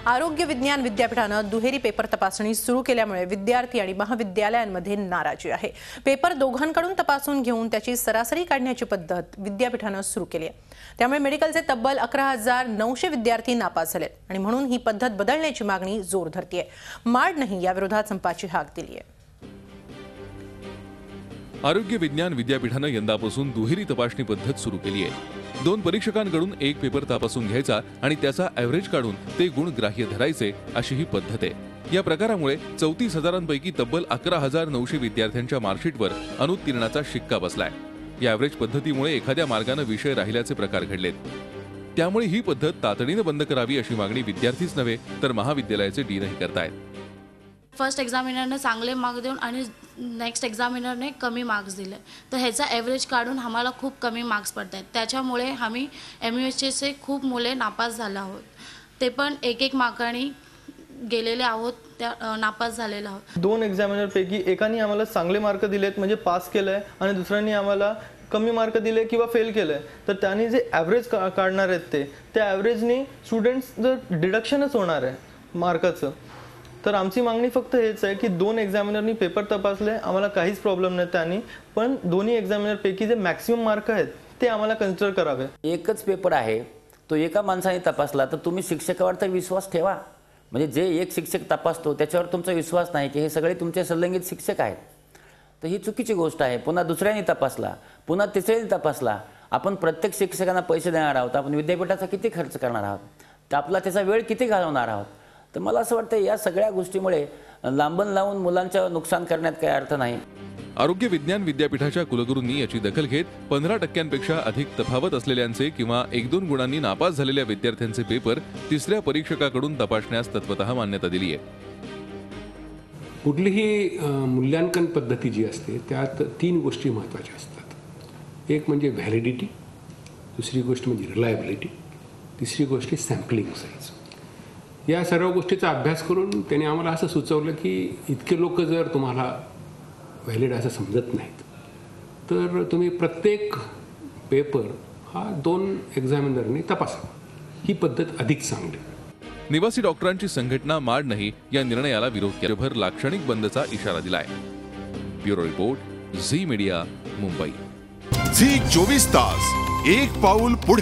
आरोग्य विज्ञान विद्यापीठाने दुहेरी पेपर तपासणी सुरू केल्यामुळे विद्यार्थी आणि महाविद्यालयांमध्ये नाराजी आहे। पेपर दोघांकडून तपासून घेऊन त्याची सरासरी काढण्याची पद्धत विद्यापीठाने सुरू केली आहे। त्यामुळे मेडिकलचे तब्बल 11,900 विद्यार्थी नापास झालेत आणि म्हणून ही पद्धत बदलण्याची मागणी जोर धरते आहे। मार्डनेही या विरोधात संपाची हाक दिली आहे। आरोग्य विज्ञान विद्यापीठाने यंदापासून दुहेरी तपासणी पद्धत सुरू केली आहे। 2 परीक्षकांकडून एक पेपर तपासून घ्यायचा आणि त्याचा एव्हरेज काढून ते गुण ग्राह्य धरायचे अशी ही पद्धत आहे। या प्रकारामुळे 34,000 तब्बल 11,900 विद्यार्थ्यांच्या मार्कशीटवर अनुत्तीर्णाचा शिक्का बसलाय। या एव्हरेज पद्धतीमुळे एखाद्या मार्गाने विषय राहिल्याचे प्रकार घडलेत। त्यामुळे ही पद्धत तातडीने बंद करावी अशी मागणी विद्यार्थीच नव्हे तर महाविद्यालयाचे डीनही करतायत। फर्स्ट एग्जामिनरने चांगले मार्क्स देऊन आणि नेक्स्ट एग्जामिनरने कमी मार्क्स दिले, तर ह्याचा एव्हरेज काढून आम्हाला खूप कमी मार्क्स पडतात। त्याच्यामुळे आम्ही MUHचे खूप मुले नापास झाले आहोत, ते पण एक मार्काने गेलेले आहोत, त्या नापास झालेले आहोत। 2 एग्जामिनर पैकी एकाने आम्हाला चांगले मार्क दिलेत म्हणजे पास केलंय आणि दुसऱ्याने आम्हाला कमी मार्क दिले किंवा फेल केलंय, तर त्यांनी जे एव्हरेज काढणार आहेत त्या एव्हरेजने स्टुडंट्स जर डिडक्शनच होणार आहे मार्काचं। तर आमची मागणी फक्त हेच आहे की 2 एग्जामिनरनी पेपर तपासले, आम्हाला काहीच प्रॉब्लेम नाही त्यांनी, पण दोन्ही एग्जामिनर पैकी जे मॅक्सिमम मार्क आहेत ते आम्हाला कन्सिडर करावे। एकच पेपर आहे, तो एका माणसाने तपासला तर तुम्ही शिक्षकावर तर विश्वास ठेवा। म्हणजे जे एक शिक्षक तपासतो त्याच्यावर तुमचा विश्वास नाही की हे सगळे तुमचे संलग्नित शिक्षक आहेत, तर ही चुकीची गोष्ट आहे। पुन्हा दुसऱ्याने तपासला, पुन्हा तिसऱ्याने तपासला, आपण प्रत्येक शिक्षकांना पैसे देणार आहोत, आपण विद्यापीठाचा किती खर्च करणार आहोत, तर आपला त्याचा वेळ किती घालवणार आहोत। तर मला असं वाटतं या सगळ्या गोष्टीमुळे लांबण लावून मुलांचं नुकसान करण्यात काही अर्थ नाही। आरोग्य विज्ञान विद्यापीठाच्या कुलगुरूंनी याची दखल घेत 15% अधिक तफावत असलेल्यांचे किंवा 1-2 गुणांनी नापास झालेल्या विद्यार्थ्यांचे पेपर तिसऱ्या परीक्षकाकडून तपासण्यास तत्वतः मान्यता दिली आहे। कुठलीही मूल्यांकन पद्धती जी असते त्यात 3 गोष्टी महत्त्वाच्या असतात। एक म्हणजे व्हॅलिडिटी, दुसरी गोष्ट म्हणजे रिलायबिलिटी, तिसरी गोष्ट सॅम्पलिंग साईज। या सर्व गोष्टीचा अभ्यास करून त्याने आम्हाला असं सुचवलं की इतके लोक जर तुम्हाला व्हॅलिड असं समजत नाहीत तर तुम्ही प्रत्येक पेपर हा 2 एग्जामिनरने तपासावा, ही पद्धत अधिक चांगली। निवासी डॉक्टरांची संघटना मार्डनेही या निर्णयाला विरोध केला, भर लाक्षणिक बंदचा इशारा दिलाय। Bureau report, Zee media, Mumbai. Zee 24 तास, एक पाऊल पुढे।